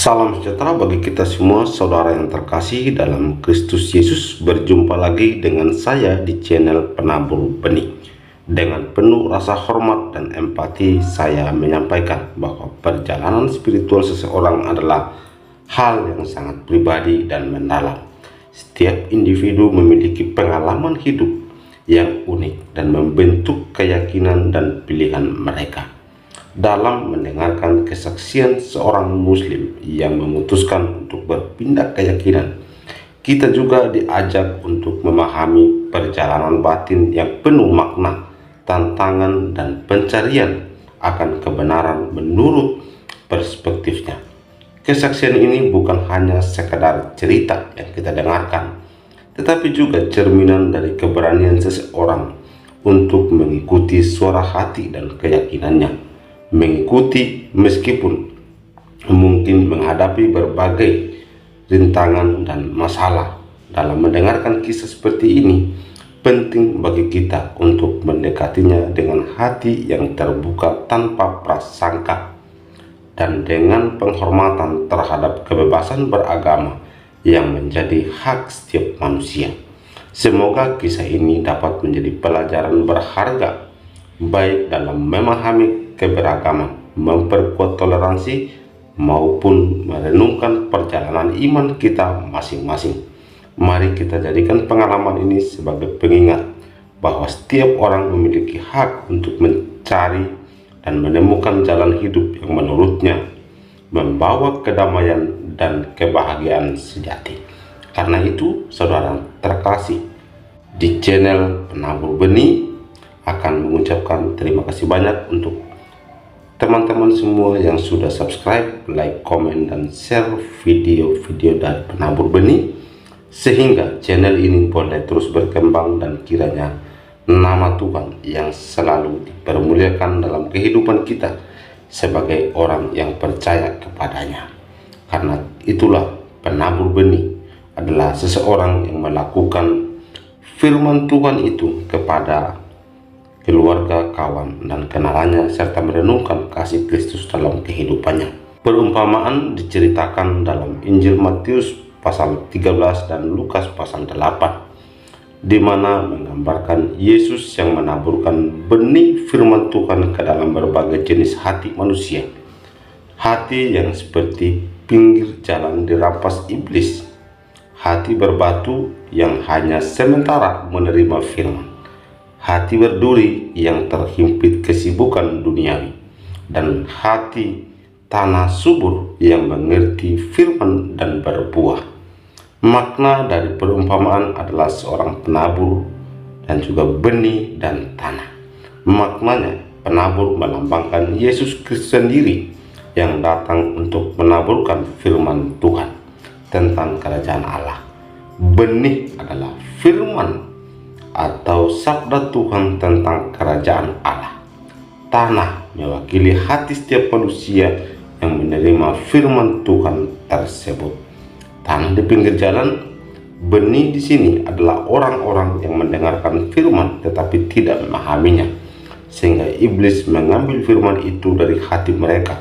Salam sejahtera bagi kita semua, saudara yang terkasih dalam Kristus Yesus. Berjumpa lagi dengan saya di channel Penabur Benih. Dengan penuh rasa hormat dan empati, saya menyampaikan bahwa perjalanan spiritual seseorang adalah hal yang sangat pribadi dan mendalam. Setiap individu memiliki pengalaman hidup yang unik dan membentuk keyakinan dan pilihan mereka. Dalam mendengarkan kesaksian seorang muslim yang memutuskan untuk berpindah keyakinan, kita juga diajak untuk memahami perjalanan batin yang penuh makna, tantangan, dan pencarian akan kebenaran menurut perspektifnya. Kesaksian ini bukan hanya sekedar cerita yang kita dengarkan, tetapi juga cerminan dari keberanian seseorang untuk mengikuti suara hati dan keyakinannya. Mengikuti meskipun mungkin menghadapi berbagai rintangan dan masalah. Dalam mendengarkan kisah seperti ini, penting bagi kita untuk mendekatinya dengan hati yang terbuka tanpa prasangka dan dengan penghormatan terhadap kebebasan beragama yang menjadi hak setiap manusia. Semoga kisah ini dapat menjadi pelajaran berharga, baik dalam memahami keberagaman, memperkuat toleransi, maupun merenungkan perjalanan iman kita masing-masing. Mari kita jadikan pengalaman ini sebagai pengingat bahwa setiap orang memiliki hak untuk mencari dan menemukan jalan hidup yang menurutnya membawa kedamaian dan kebahagiaan sejati. Karena itu, saudara terkasih, di channel Penabur Benih akan mengucapkan terima kasih banyak untuk teman-teman semua yang sudah subscribe, like, komen, dan share video-video dari Penabur Benih, sehingga channel ini boleh terus berkembang dan kiranya nama Tuhan yang selalu dipermuliakan dalam kehidupan kita sebagai orang yang percaya kepadanya. Karena itulah Penabur Benih adalah seseorang yang melakukan firman Tuhan itu kepada keluarga, kawan, dan kenalannya, serta merenungkan kasih Kristus dalam kehidupannya. Perumpamaan diceritakan dalam Injil Matius pasal 13 dan Lukas pasal 8, di mana menggambarkan Yesus yang menaburkan benih firman Tuhan ke dalam berbagai jenis hati manusia. Hati yang seperti pinggir jalan dirampas iblis, hati berbatu yang hanya sementara menerima firman, hati berduri yang terhimpit kesibukan duniawi, dan hati tanah subur yang mengerti firman dan berbuah. Makna dari perumpamaan adalah seorang penabur dan juga benih dan tanah. Maknanya, penabur melambangkan Yesus Kristus sendiri yang datang untuk menaburkan firman Tuhan tentang kerajaan Allah. Benih adalah firman atau sabda Tuhan tentang kerajaan Allah. Tanah mewakili hati setiap manusia yang menerima firman Tuhan tersebut. Tanah di pinggir jalan, benih di sini adalah orang-orang yang mendengarkan firman tetapi tidak memahaminya, sehingga iblis mengambil firman itu dari hati mereka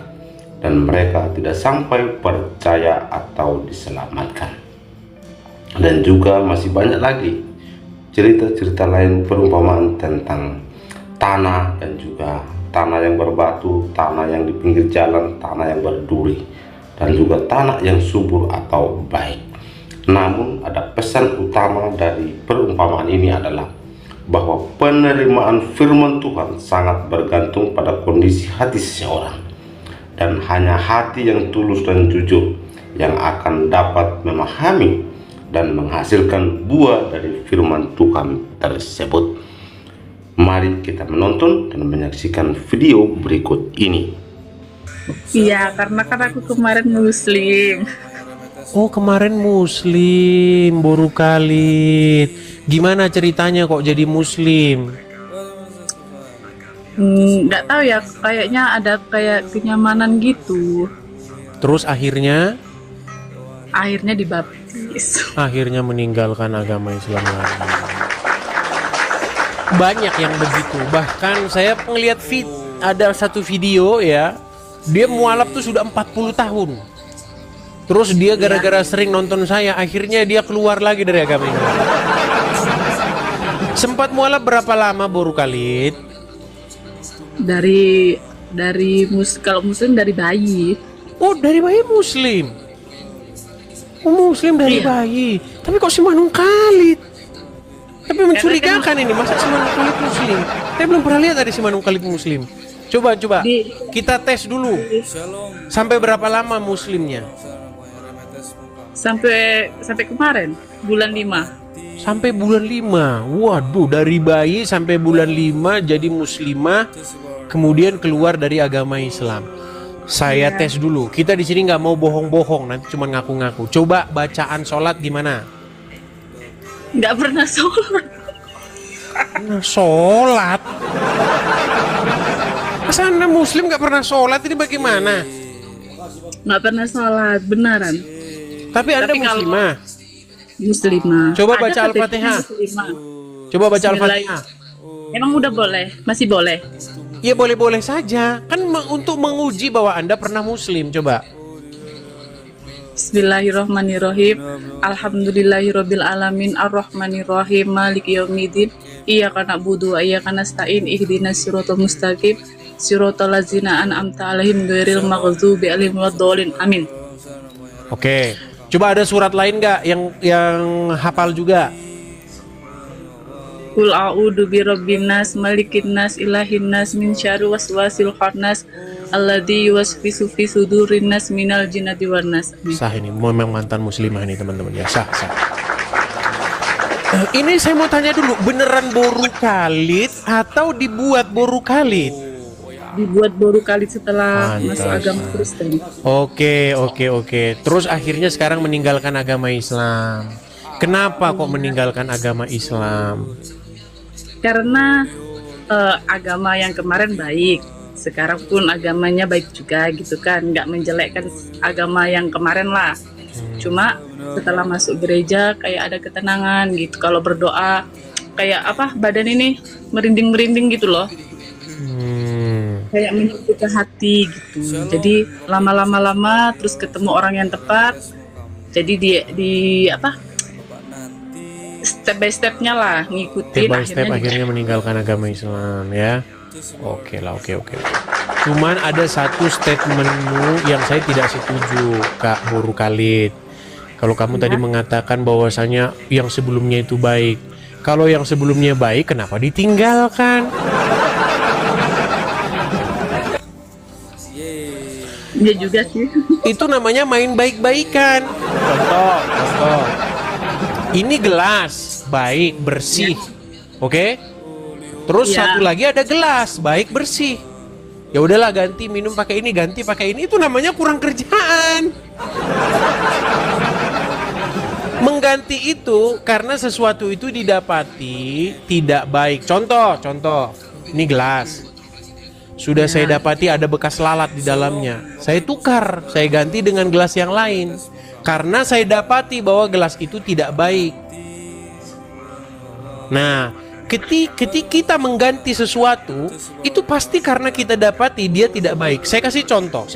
dan mereka tidak sampai percaya atau diselamatkan. Dan juga masih banyak lagi cerita-cerita lain perumpamaan tentang tanah dan juga tanah yang berbatu, tanah yang di pinggir jalan, tanah yang berduri, dan juga tanah yang subur atau baik. Namun ada pesan utama dari perumpamaan ini adalah bahwa penerimaan firman Tuhan sangat bergantung pada kondisi hati seseorang, dan hanya hati yang tulus dan jujur yang akan dapat memahami dan menghasilkan buah dari firman Tuhan tersebut. Mari kita menonton dan menyaksikan video berikut ini. Iya, karena kan aku kemarin muslim. Oh, kemarin muslim, baru kali. Gimana ceritanya kok jadi muslim? Nggak tahu ya, kayaknya ada kayak kenyamanan gitu. Terus akhirnya Dibaptis. akhirnya meninggalkan agama Islam lagi. Banyak yang begitu. Bahkan saya ngeliat ada satu video ya, dia mualaf tuh sudah 40 tahun. Terus dia gara-gara sering nonton saya, akhirnya dia keluar lagi dari agama ini. Sempat mualaf berapa lama Boru Khalid? Kalau muslim dari bayi. Oh, dari bayi muslim. Oh, muslim dari Iya. bayi. Tapi kok si Manung Khalid? Tapi mencurigakan ini, masa si Manung Khalid muslim? Saya belum pernah lihat ada si Manung Khalid muslim. Coba kita tes dulu. Sampai berapa lama muslimnya? Sampai kemarin bulan 5. Sampai bulan 5. Waduh, dari bayi sampai bulan 5 jadi muslimah, kemudian keluar dari agama Islam. Saya tes dulu. Kita di sini nggak mau bohong-bohong, nanti cuma ngaku-ngaku. Coba bacaan sholat gimana? Nggak pernah sholat. Nah, sholat? Masa Anda muslim nggak pernah sholat, ini bagaimana? Nggak pernah sholat, beneran. Tapi Anda Tapi kalau- muslimah. Muslimah. Coba Ada baca KTP-nya Al-Fatihah. muslimah. Coba baca Al-Fatihah. Emang udah boleh? Masih boleh? Ya boleh-boleh saja. Kan untuk menguji bahwa Anda pernah muslim. Coba. Bismillahirrahmanirrahim. Alhamdulillahirabbil alamin arrahmanirrahim maliki yaumiddin. Iyyaka na'budu wa iyyaka nasta'in ihdinas siratal mustaqim siratal ladzina an'amta 'alaihim ghairil maghdubi 'alaihim waladdallin. Amin. Oke. Coba ada surat lain nggak yang hafal juga? Qul a'udzu birabbin nas malikin nas ilahin nas min syarri waswasil khannas alladzi yuwaswisu fi sudurin nas minal jinnati wan nas. Sah ini, memang mantan muslimah ini teman-teman ya, sah. Ini saya mau tanya dulu, beneran Boru Khalid atau dibuat Boru Khalid? Dibuat baru kali setelah Pantas. masuk agama Kristen. Oke. Terus akhirnya sekarang meninggalkan agama Islam. Kenapa kok meninggalkan agama Islam? Karena agama yang kemarin baik, sekarang pun agamanya baik juga gitu kan, nggak menjelekkan agama yang kemarin lah. Cuma setelah masuk gereja kayak ada ketenangan gitu, kalau berdoa kayak apa, badan ini merinding gitu loh, kayak menyentuh ke hati gitu. Jadi lama terus ketemu orang yang tepat, jadi di apa, step by stepnya lah ngikutin. Step by step akhirnya meninggalkan agama Islam ya. Oke. Cuman ada satu statementmu yang saya tidak setuju, Kak Boru Khalid. Kalau kamu tadi mengatakan bahwasanya yang sebelumnya itu baik. Kalau yang sebelumnya baik, kenapa ditinggalkan? Iya juga sih. Itu namanya main baik-baikan. Contoh. Ini gelas baik bersih, oke? Terus Ya. satu lagi ada gelas baik bersih. Ya udahlah, ganti minum pakai ini, ganti pakai ini. Itu namanya kurang kerjaan. Mengganti itu karena sesuatu itu didapati tidak baik. Contoh. Ini gelas. Sudah saya dapati ada bekas lalat di dalamnya. Saya tukar, saya ganti dengan gelas yang lain. Karena saya dapati bahwa gelas itu tidak baik. Nah, ketika kita mengganti sesuatu, itu pasti karena kita dapati dia tidak baik. Saya kasih contoh.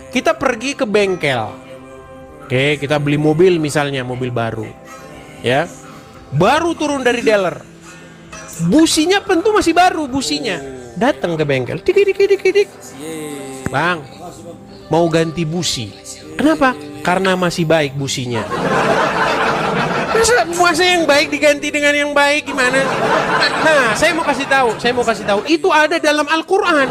Kita pergi ke bengkel. Oke, kita beli mobil misalnya, mobil baru. Ya. Baru turun dari dealer. Businya tentu masih baru businya. Datang ke bengkel, dik. Bang, mau ganti busi. Kenapa? Karena masih baik businya. Masa yang baik diganti dengan yang baik gimana? Nah, saya mau kasih tahu. Itu ada dalam Al-Qur'an.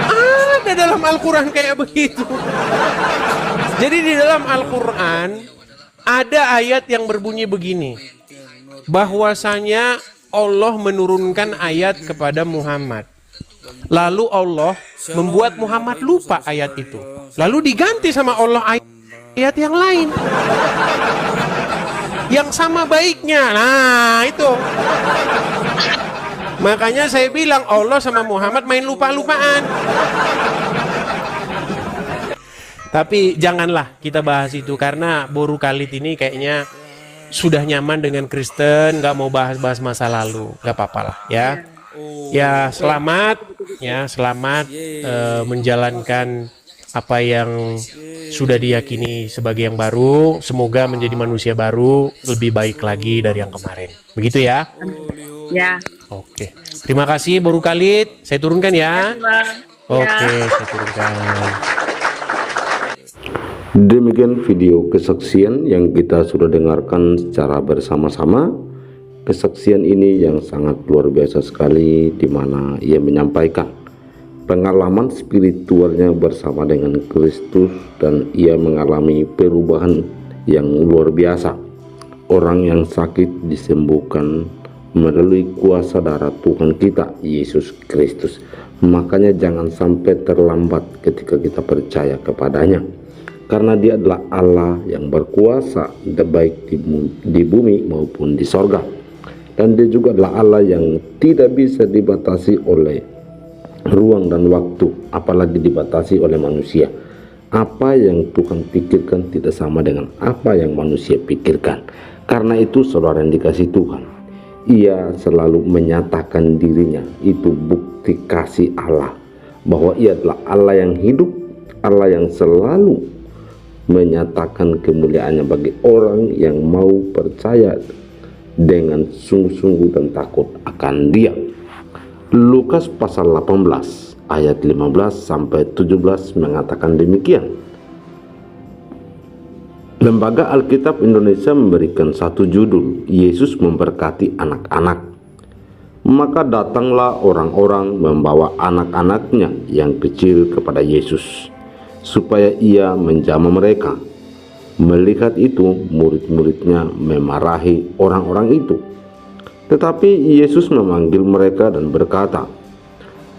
Ada dalam Al-Qur'an kayak begitu. Jadi di dalam Al-Qur'an ada ayat yang berbunyi begini. Bahwasanya Allah menurunkan ayat kepada Muhammad. Lalu Allah membuat Muhammad lupa ayat itu. Lalu diganti sama Allah ayat yang lain. Yang sama baiknya. Nah, itu. Makanya saya bilang Allah sama Muhammad main lupa-lupaan. Tapi janganlah kita bahas itu karena Boru Khalid ini kayaknya sudah nyaman dengan Kristen, nggak mau bahas-bahas masa lalu, nggak apa-apa lah ya. Ya selamat menjalankan apa yang sudah diyakini sebagai yang baru, semoga menjadi manusia baru lebih baik lagi dari yang kemarin. Begitu ya? Ya. Oke. Terima kasih Baru Khalid. Saya turunkan ya. Bang. Oke, saya turunkan. Demikian video kesaksian yang kita sudah dengarkan secara bersama-sama. Kesaksian ini yang sangat luar biasa sekali, di mana ia menyampaikan pengalaman spiritualnya bersama dengan Kristus, dan ia mengalami perubahan yang luar biasa. Orang yang sakit disembuhkan melalui kuasa darah Tuhan kita Yesus Kristus. Makanya jangan sampai terlambat ketika kita percaya kepadanya, karena dia adalah Allah yang berkuasa baik di bumi maupun di sorga. Dan dia juga adalah Allah yang tidak bisa dibatasi oleh ruang dan waktu, apalagi dibatasi oleh manusia. Apa yang Tuhan pikirkan tidak sama dengan apa yang manusia pikirkan. Karena itu saudara yang dikasih Tuhan, ia selalu menyatakan dirinya. Itu bukti kasih Allah, bahwa ia adalah Allah yang hidup, Allah yang selalu menyatakan kemuliaannya bagi orang yang mau percaya dengan sungguh-sungguh dan takut akan Dia. Lukas pasal 18 ayat 15 sampai 17 mengatakan demikian. Lembaga Alkitab Indonesia memberikan satu judul, Yesus memberkati anak-anak. Maka datanglah orang-orang membawa anak-anaknya yang kecil kepada Yesus, supaya ia menjamah mereka. Melihat itu, murid-muridnya memarahi orang-orang itu. Tetapi Yesus memanggil mereka dan berkata,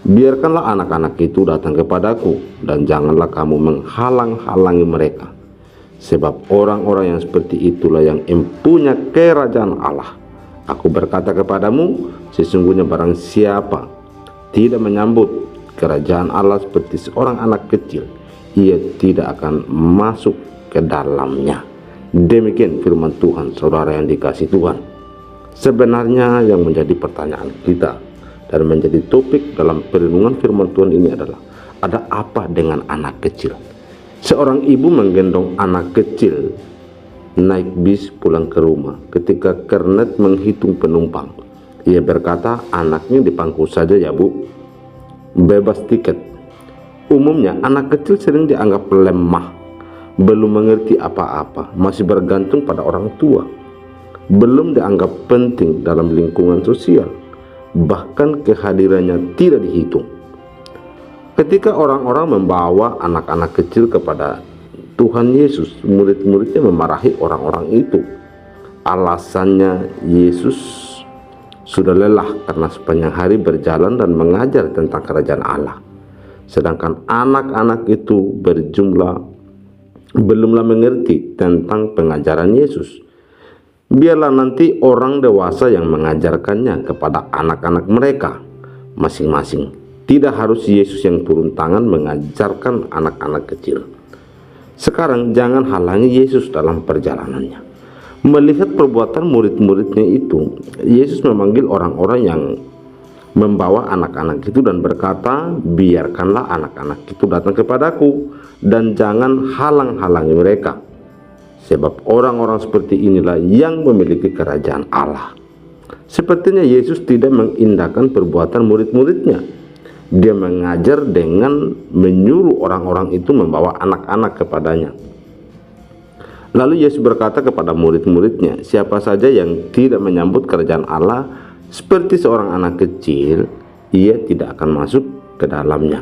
biarkanlah anak-anak itu datang kepadaku, dan janganlah kamu menghalang-halangi mereka. Sebab orang-orang yang seperti itulah yang empunya kerajaan Allah. Aku berkata kepadamu, sesungguhnya barang siapa tidak menyambut kerajaan Allah seperti seorang anak kecil, ia tidak akan masuk ke dalamnya. Demikian firman Tuhan, saudara yang dikasih Tuhan. Sebenarnya yang menjadi pertanyaan kita dan menjadi topik dalam perenungan firman Tuhan ini adalah, ada apa dengan anak kecil? Seorang ibu menggendong anak kecil naik bis pulang ke rumah. Ketika kernet menghitung penumpang, ia berkata, anaknya dipangku saja ya bu, bebas tiket. Umumnya anak kecil sering dianggap lemah, belum mengerti apa-apa, masih bergantung pada orang tua, belum dianggap penting dalam lingkungan sosial, bahkan kehadirannya tidak dihitung. Ketika orang-orang membawa anak-anak kecil kepada Tuhan Yesus, murid-muridnya memarahi orang-orang itu. Alasannya, Yesus sudah lelah karena sepanjang hari berjalan dan mengajar tentang kerajaan Allah. Sedangkan anak-anak itu belumlah mengerti tentang pengajaran Yesus. Biarlah nanti orang dewasa yang mengajarkannya kepada anak-anak mereka masing-masing. Tidak harus Yesus yang turun tangan mengajarkan anak-anak kecil. Sekarang jangan halangi Yesus dalam perjalanannya. Melihat perbuatan murid-muridnya itu, Yesus memanggil orang-orang yang membawa anak-anak itu dan berkata, biarkanlah anak-anak itu datang kepadaku, dan jangan halang-halangi mereka. Sebab orang-orang seperti inilah yang memiliki kerajaan Allah. Sepertinya Yesus tidak mengindahkan perbuatan murid-muridnya. Dia mengajar dengan menyuruh orang-orang itu membawa anak-anak kepadanya. Lalu Yesus berkata kepada murid-muridnya, siapa saja yang tidak menyambut kerajaan Allah seperti seorang anak kecil, ia tidak akan masuk ke dalamnya.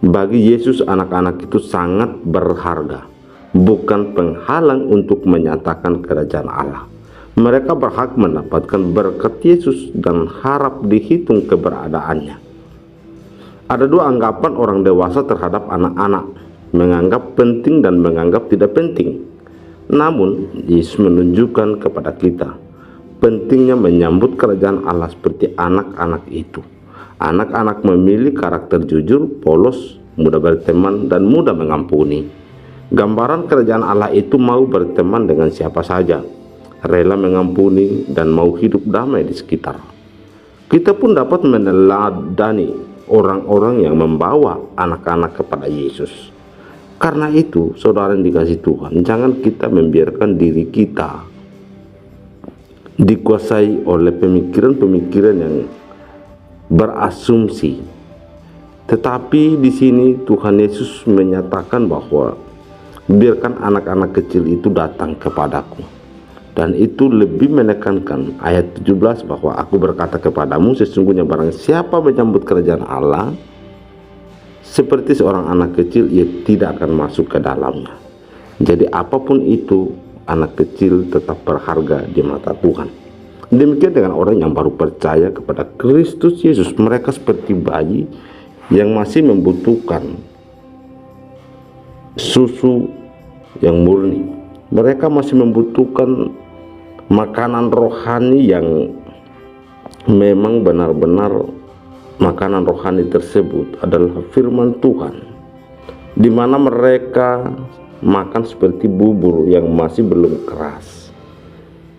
Bagi Yesus, anak-anak itu sangat berharga, bukan penghalang untuk menyatakan kerajaan Allah. Mereka berhak mendapatkan berkat Yesus dan harap dihitung keberadaannya. Ada dua anggapan orang dewasa terhadap anak-anak, menganggap penting dan menganggap tidak penting. Namun Yesus menunjukkan kepada kita pentingnya menyambut kerajaan Allah seperti anak-anak itu. Anak-anak memilih karakter jujur, polos, mudah berteman, dan mudah mengampuni. Gambaran kerajaan Allah itu mau berteman dengan siapa saja, rela mengampuni, dan mau hidup damai di sekitar. Kita pun dapat meneladani orang-orang yang membawa anak-anak kepada Yesus. Karena itu, saudara yang dikasihi Tuhan, jangan kita membiarkan diri kita dikuasai oleh pemikiran-pemikiran yang berasumsi. Tetapi di sini Tuhan Yesus menyatakan bahwa biarkan anak-anak kecil itu datang kepadaku. Dan itu lebih menekankan ayat 17 bahwa aku berkata kepadamu, sesungguhnya barang siapa menyambut kerajaan Allah seperti seorang anak kecil, ia tidak akan masuk ke dalamnya. Jadi apapun itu, anak kecil tetap berharga di mata Tuhan. Demikian dengan orang yang baru percaya kepada Kristus Yesus. Mereka seperti bayi yang masih membutuhkan susu yang murni. Mereka masih membutuhkan makanan rohani yang memang benar-benar makanan rohani tersebut adalah firman Tuhan, di mana mereka makan seperti bubur yang masih belum keras.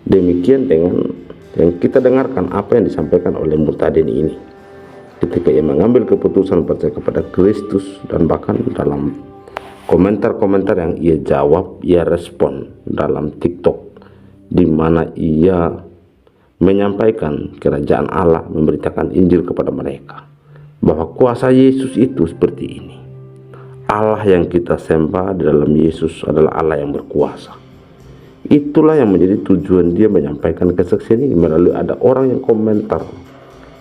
Demikian dengan yang kita dengarkan apa yang disampaikan oleh Murtadin ini ketika ia mengambil keputusan percaya kepada Kristus, dan bahkan dalam komentar-komentar yang ia jawab, ia respon dalam TikTok, di mana ia menyampaikan kerajaan Allah, memberitakan Injil kepada mereka, bahwa kuasa Yesus itu seperti ini. Allah yang kita sembah di dalam Yesus adalah Allah yang berkuasa. Itulah yang menjadi tujuan dia menyampaikan kesaksian ini, melalui ada orang yang komentar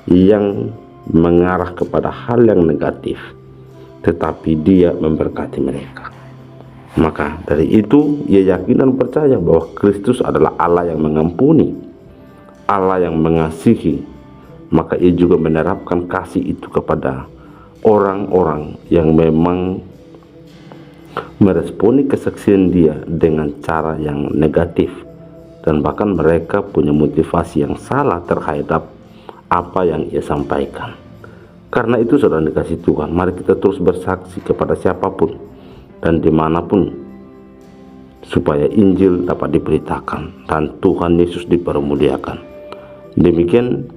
yang mengarah kepada hal yang negatif, tetapi dia memberkati mereka. Maka dari itu ia yakin dan percaya bahwa Kristus adalah Allah yang mengampuni, Allah yang mengasihi. Maka ia juga menerapkan kasih itu kepada orang-orang yang memang meresponi kesaksian dia dengan cara yang negatif, dan bahkan mereka punya motivasi yang salah terhadap apa yang ia sampaikan. Karena itu, saudara dikasih Tuhan, mari kita terus bersaksi kepada siapapun dan dimanapun, supaya Injil dapat diberitakan dan Tuhan Yesus dipermuliakan. Demikian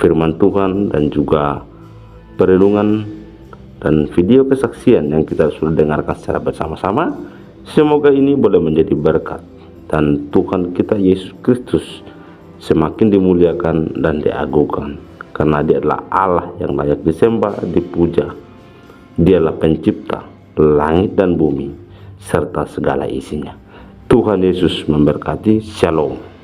firman Tuhan dan juga perenungan dan video kesaksian yang kita sudah dengarkan secara bersama-sama. Semoga ini boleh menjadi berkat, dan Tuhan kita Yesus Kristus semakin dimuliakan dan diagungkan, karena dia adalah Allah yang layak disembah, dipuja. Dialah pencipta langit dan bumi serta segala isinya. Tuhan Yesus memberkati. Shalom.